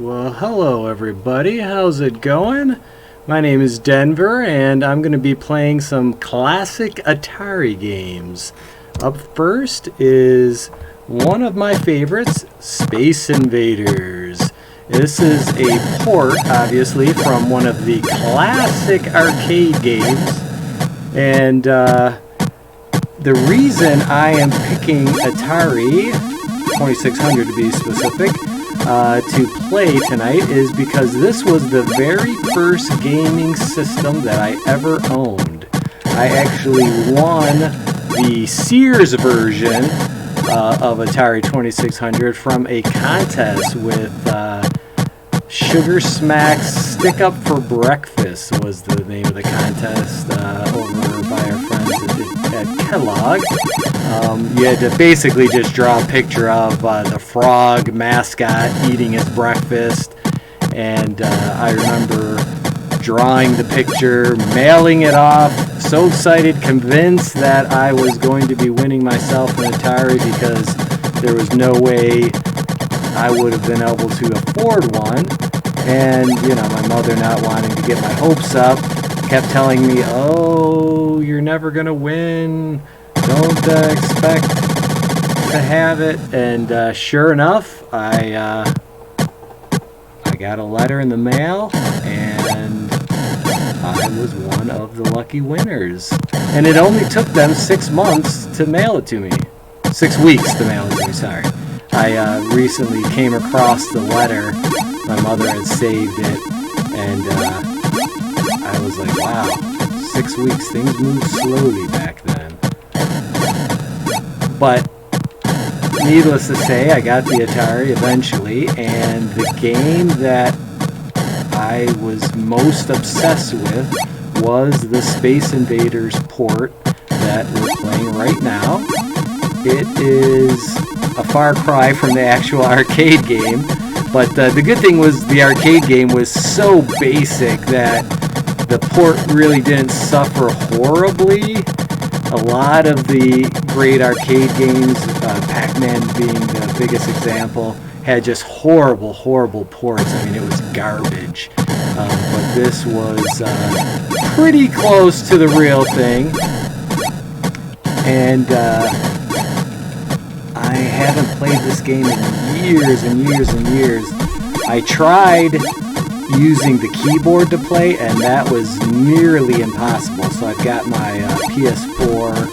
Well, hello everybody. How's it going? My name is Denver, and I'm going to be playing some classic Atari games. Up first is one of my favorites, Space Invaders. This is a port, obviously, from one of the classic arcade games. And the reason I am picking Atari 2600 to be specific, to play tonight is because this was the very first gaming system that I ever owned. I actually won the Sears version of Atari 2600 from a contest with Sugar Smacks Stick Up for Breakfast was the name of the contest over by our friends at Kellogg. You had to basically just draw a picture of the frog mascot eating his breakfast, and I remember drawing the picture, mailing it off, so excited, convinced that I was going to be winning myself an Atari because there was no way I would have been able to afford one. And, you know, my mother, not wanting to get my hopes up, kept telling me, oh, you're never going to win. Don't expect to have it. And sure enough, I got a letter in the mail, and I was one of the lucky winners. And it only took them 6 months to mail it to me. 6 weeks to mail it to me, sorry. I recently came across the letter. My mother had saved it, and I was like, wow, 6 weeks. Things moved slowly back then. But needless to say, I got the Atari eventually, and the game that I was most obsessed with was the Space Invaders port that we're playing right now. It is a far cry from the actual arcade game, but the good thing was the arcade game was so basic that the port really didn't suffer horribly. A lot of the great arcade games, Pac-Man being the biggest example, had just horrible, horrible ports. I mean, it was garbage. But this was pretty close to the real thing. And I haven't played this game in years and years and years. I tried using the keyboard to play, and that was nearly impossible. So I've got my PS4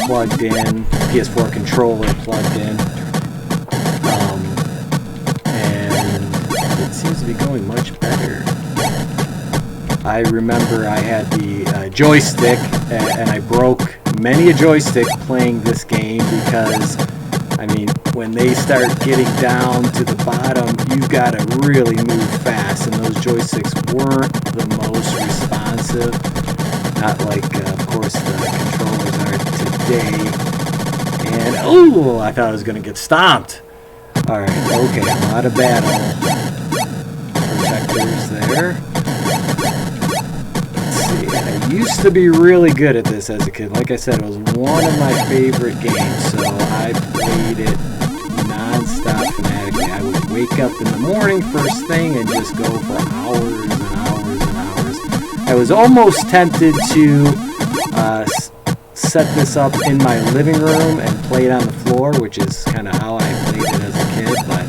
plugged in, PS4 controller plugged in, and it seems to be going much better. I remember I had the joystick, and I broke many a joystick playing this game because, I mean, when they start getting down to the bottom, you've got to really move fast, and those joysticks weren't the most responsive. Not like, of course, the controllers are today. And, oh, I thought I was going to get stomped. Alright, okay, I'm out of battle. Protectors there. I used to be really good at this as a kid. Like I said, it was one of my favorite games, so I played it non-stop fanatically. I would wake up in the morning first thing and just go for hours and hours and hours. I was almost tempted to set this up in my living room and play it on the floor, which is kind of how I played it as a kid, but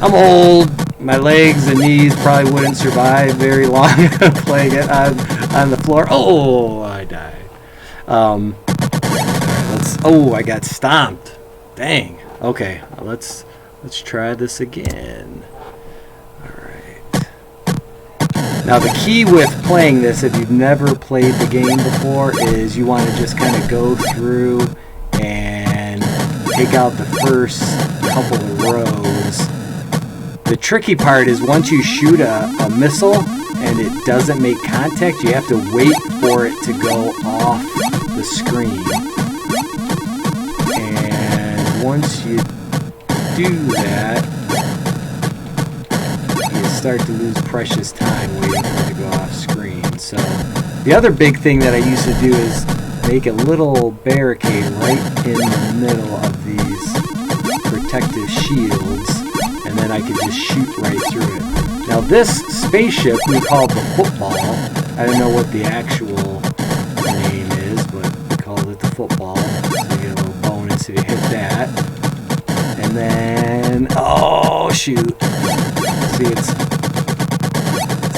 I'm old. My legs and knees probably wouldn't survive very long playing it on the floor. Oh, I died. I got stomped. Dang. Okay, let's try this again. Alright. Now the key with playing this, if you've never played the game before, is you want to just kind of go through and take out the first couple of rows. The tricky part is once you shoot a missile and it doesn't make contact, you have to wait for it to go off the screen. And once you do that, you start to lose precious time waiting for it to go off screen. So the other big thing that I used to do is make a little barricade right in the middle of these protective shields. and then I could just shoot right through it. Now this spaceship we called the football. I don't know what the actual name is, but we called it the football. So you get a little bonus if you hit that. And then, oh shoot. See, it's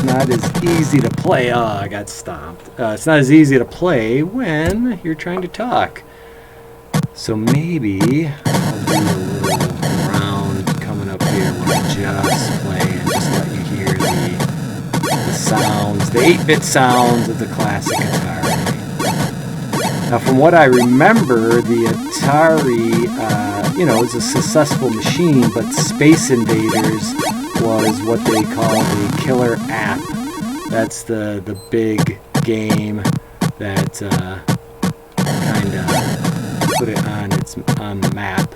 not as easy to play. Oh, I got stomped. It's not as easy to play when you're trying to talk. So maybe I'll do a little round coming up here where I just play and just let you hear the sounds, the 8-bit sounds of the classic Atari. Now, from what I remember, the Atari, was a successful machine, but Space Invaders was what they call the killer app. That's the big game that kind of put it on the map.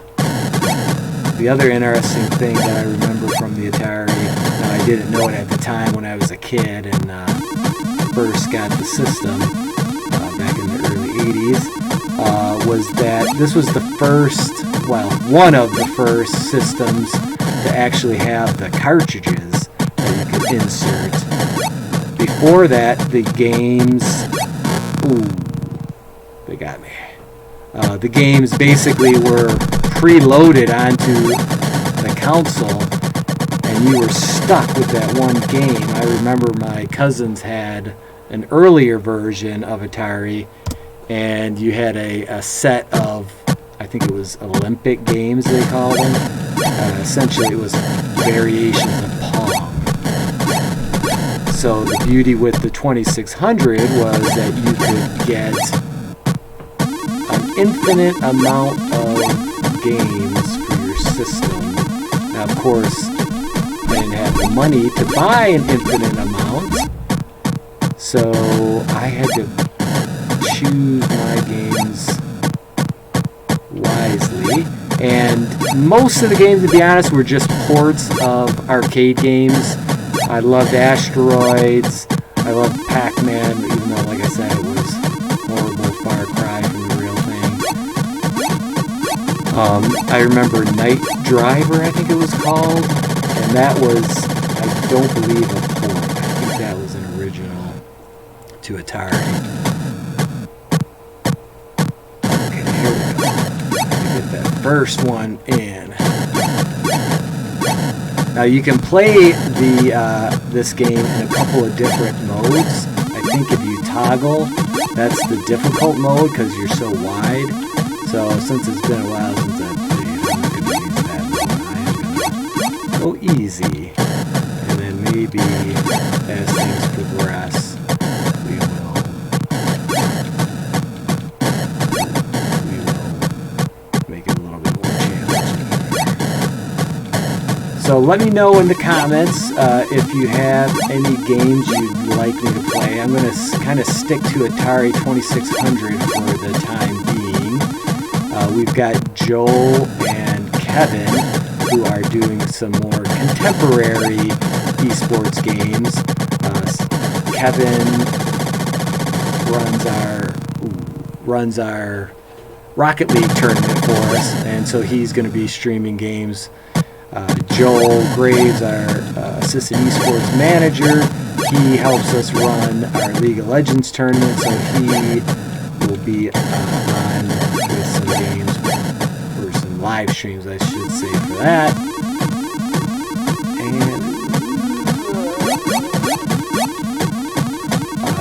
The other interesting thing that I remember from the Atari, now I didn't know it at the time when I was a kid and first got the system back in the early 80s, was that this was the first, one of the first systems to actually have the cartridges that you could insert. Before that, the games, they got me. The games basically were preloaded onto the console, and you were stuck with that one game. I remember my cousins had an earlier version of Atari, and you had a set of, I think it was Olympic games they called them. Essentially it was variations of Pong. So the beauty with the 2600 was that you could get an infinite amount of games for your system. Now, of course, I didn't have the money to buy an infinite amount, so I had to choose my games wisely. And most of the games, to be honest, were just ports of arcade games. I loved Asteroids. I loved Pac-Man, even though, like I said, it was horrible Far Cry from the real thing. I remember Night Driver, I think it was called, and that was, I don't believe, a port. I think that was an original to Atari. Okay, here we go. Get that first one in. Now you can play this game in a couple of different modes. I think if you toggle, that's the difficult mode because you're so wide. So since it's been a while since I've played, I'm not going to use that mode. I am going to go easy, and then maybe as things progress, we will make it a little bit more challenging. So let me know in the comments if you have any games you'd like me to play. I'm going to kind of stick to Atari 2600 for the time being. We've got Joel and Kevin who are doing some more contemporary eSports games. Kevin runs our Rocket League tournament for us, and so he's going to be streaming games. Joel Graves, our assistant esports manager, he helps us run our League of Legends tournament, so he will be on with some games, or some live streams, I should say, for that.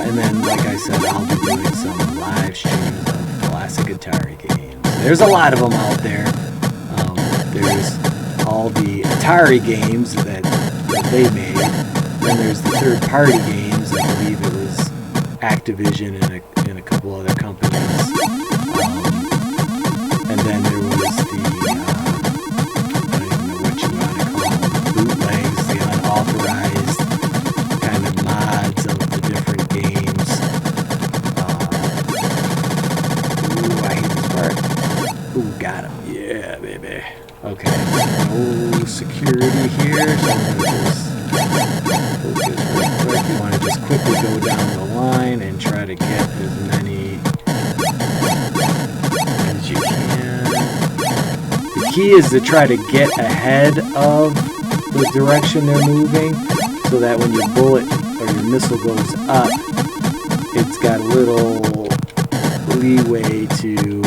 And then, like I said, I'll be doing some live streams of classic Atari games. There's a lot of them out there. There's all the Atari games that they made. Then there's the third-party games. I believe it was Activision and a couple other companies. And then there was the, I don't even know what you want to call them, bootlegs, the unauthorized kind of mods of the different games. Ooh, I hate this part. Ooh, got him. Yeah, baby. Okay, no security here, so I'm going to just focus real quick. You want to just quickly go down the line and try to get as many as you can. The key is to try to get ahead of the direction they're moving, so that when your bullet or your missile goes up, it's got a little leeway to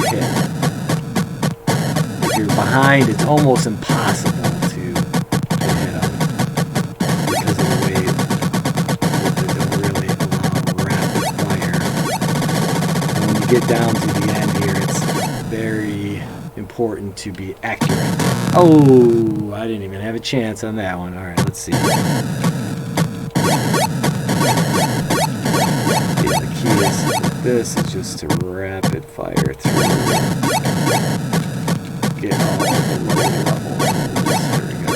hit. If you're behind, it's almost impossible to hit them because of the way that they don't really allow rapid fire. And when you get down to the end here, it's very important to be accurate. Oh, I didn't even have a chance on that one. All right, let's see. Yeah, the key is this is just to rapid fire through. Get all the low levels. There we go.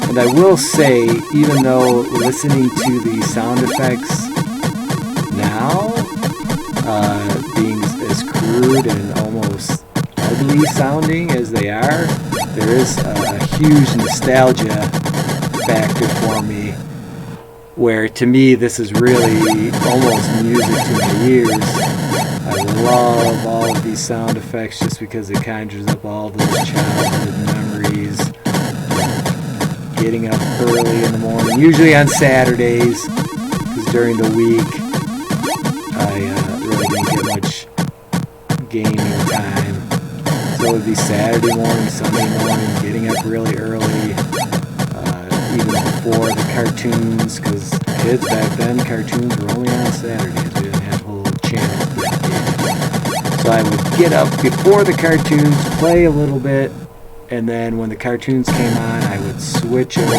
And I will say, even though listening to the sound effects now, being as crude and almost ugly sounding as they are, there is a huge nostalgia factor for me, where to me this is really almost music to my ears. I love all of these sound effects just because it conjures up all those childhood memories. Getting up early in the morning, usually on Saturdays, because during the week I really didn't get much gaming time. So it would be Saturday morning, Sunday morning, getting up really early, even before the cartoons, because kids back then, cartoons were only on Saturdays. We didn't have whole channels dedicated. So I would get up before the cartoons, play a little bit, and then when the cartoons came on, I would switch over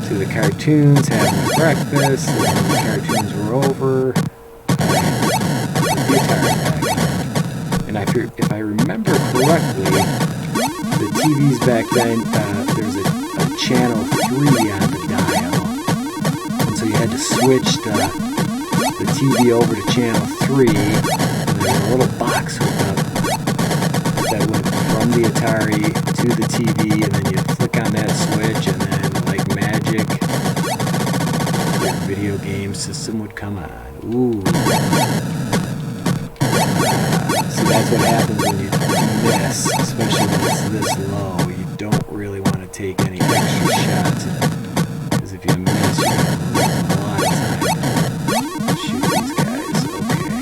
to the cartoons, have my breakfast, and when the cartoons were over, the Atari back. And if I remember correctly, the TVs back then, there's a channel 3 on the dial, and so you had to switch the TV over to channel 3, and there's a little box hooked up that went from the Atari to the TV, and then you flick on that switch, and then like magic, the video game system would come on. Ooh. So that's what happens when you miss, especially when it's this low. You don't really want to take any extra shots, because if you miss, you're going to lose a lot of time to shoot these guys. Okay.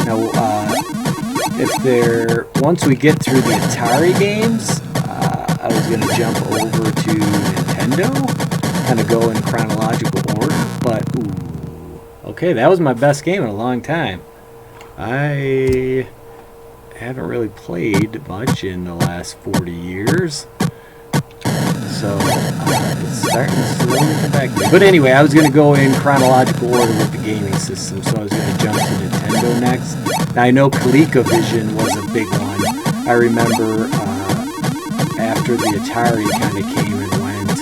Now, once we get through the Atari games, I was going to jump over to Nintendo, kind of go in chronological order, but ooh, okay, that was my best game in a long time. I haven't really played much in the last 40 years, so it's starting to slowly come back to me. But anyway, I was going to go in chronological order with the gaming system, so I was going to jump to Nintendo next. Now, I know ColecoVision was a big one. I remember after the Atari kind of came and went,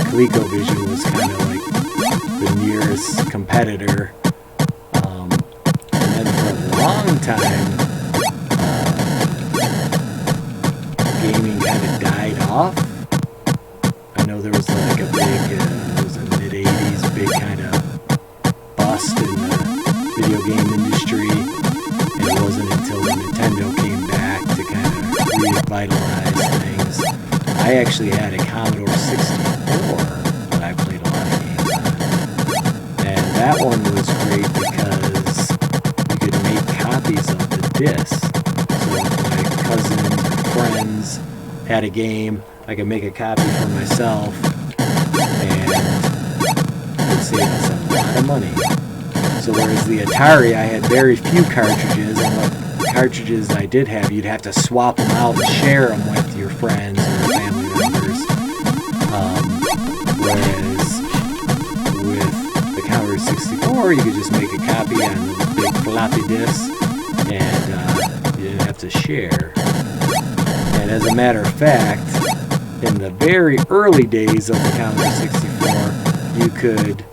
ColecoVision was kind of like the nearest competitor. And then for a long time, gaming kind of died off. I know there was like a big, it was a mid-80s, big kind of bust in the video game industry. And it wasn't until Nintendo came back to kind of revitalize things. I actually had a Commodore 64 that I played a lot of games on. And that one was great because you could make copies of the disc. So if my cousins and friends had a game, I could make a copy for myself, and it would save us a lot of money. So whereas the Atari, I had very few cartridges, and what cartridges I did have, you'd have to swap them out and share them with your friends or family members. Whereas with the Commodore 64, you could just make a copy on those big floppy disks, and you didn't have to share. And as a matter of fact, in the very early days of the Commodore 64, you could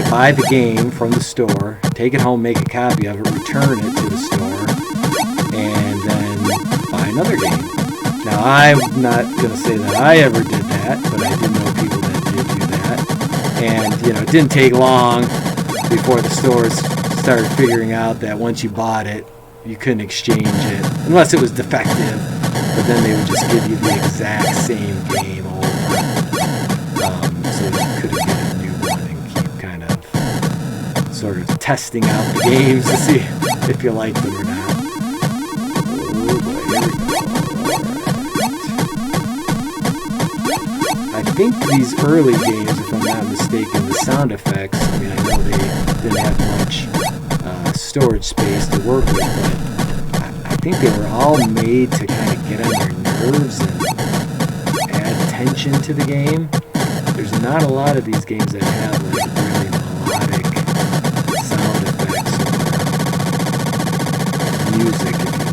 buy the game from the store, take it home, make a copy of it, return it to the store, and then buy another game. Now, I'm not going to say that I ever did that, but I did know people that did do And, you know, it didn't take long before the stores started figuring out that once you bought it, you couldn't exchange it unless it was defective. But then they would just give you the exact same game over. So you couldn't get a new one and keep kind of sort of testing out the games to see if you liked them or not. Oh boy, here we go. Right. I think these early games, if I'm not mistaken, the sound effects, I mean, I know they didn't have much storage space to work with, but I think they were all made to kind of get on your nerves and add tension to the game. There's not a lot of these games that have like really melodic sound effects or music, if you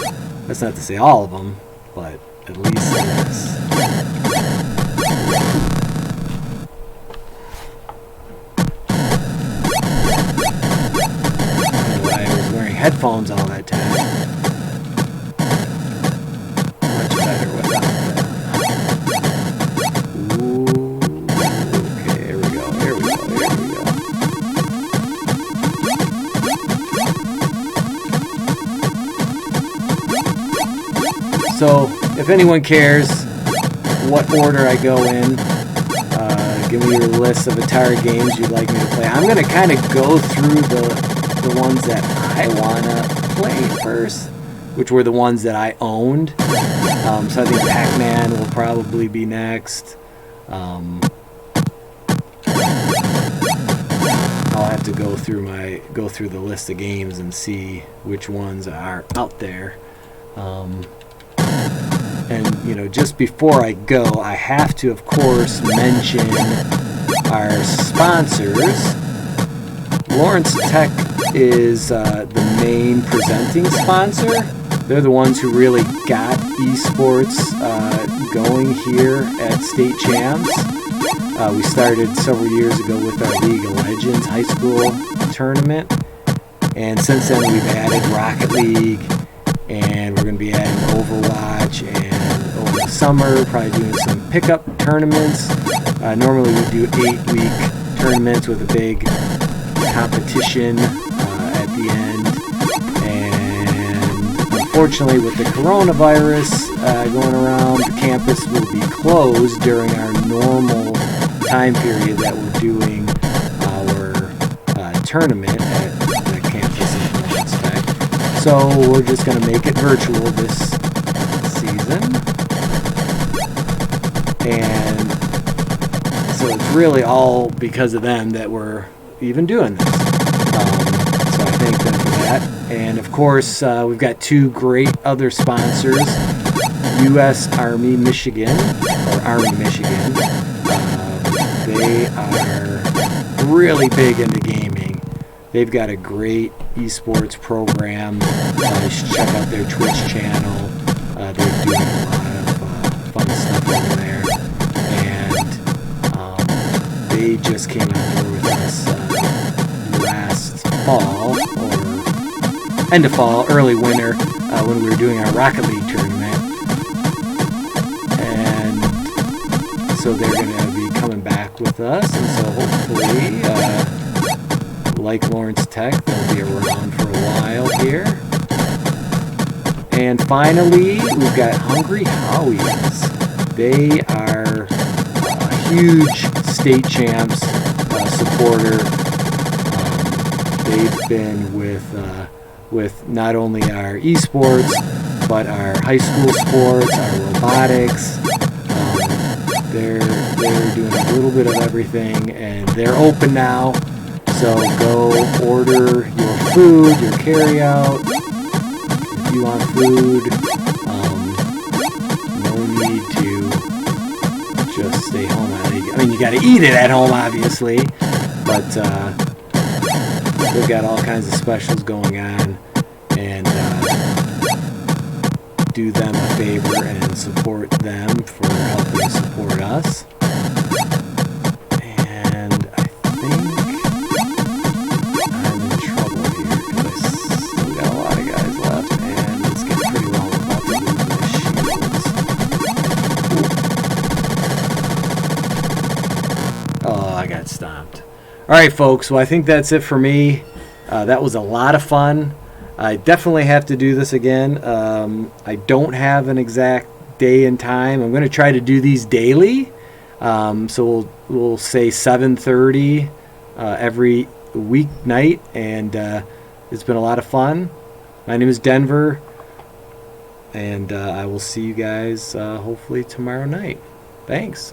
will. That's not to say all of them, but at least this. Headphones all that time. Much better without them. Ooh, okay, here we go, here we go, here we go. So, if anyone cares what order I go in, give me your list of Atari games you'd like me to play. I'm going to kind of go through the ones that I want to play first, which were the ones that I owned. So I think Pac-Man will probably be next. I'll have to go through the list of games and see which ones are out there. And you know, just before I go, I have to, of course, mention our sponsors. Lawrence Tech is the main presenting sponsor. They're the ones who really got eSports going here at State Champs. We started several years ago with our League of Legends high school tournament, and since then we've added Rocket League, and we're going to be adding Overwatch, and over the summer probably doing some pickup tournaments. Normally we do 8-week tournaments with a big competition at the end, and unfortunately with the coronavirus going around, the campus will be closed during our normal time period that we're doing our tournament at the campus in Lawrence Tech. So we're just going to make it virtual this season, and so it's really all because of them that we're even doing this. So I thank them for that. And of course, we've got two great other sponsors, U.S. Army Michigan, or Army Michigan. They are really big into gaming. They've got a great eSports program. You should check out their Twitch channel. They're doing a lot of fun stuff over there. And they just came out there with us last fall, or end of fall, early winter, when we were doing our Rocket League tournament. And so they're going to be coming back with us, and so hopefully, like Lawrence Tech, they'll be around for a while here. And finally, we've got Hungry Howie's. They are a huge State Champs supporter. They've been with not only our esports, but our high school sports, our robotics. They're doing a little bit of everything, and they're open now. So go order your food, your carryout. If you want food, no need to just stay home. I mean, you got to eat it at home, obviously, but they've got all kinds of specials going on, and do them a favor and support them for helping support us. And I think I'm in trouble here because I still got a lot of guys left, and it's getting pretty long. I'm about to lose my shields. Oh, I All right, folks. Well, I think that's it for me. That was a lot of fun. I definitely have to do this again. I don't have an exact day and time. I'm going to try to do these daily. So we'll say 7:30 every weeknight, and it's been a lot of fun. My name is Denver, and I will see you guys hopefully tomorrow night. Thanks.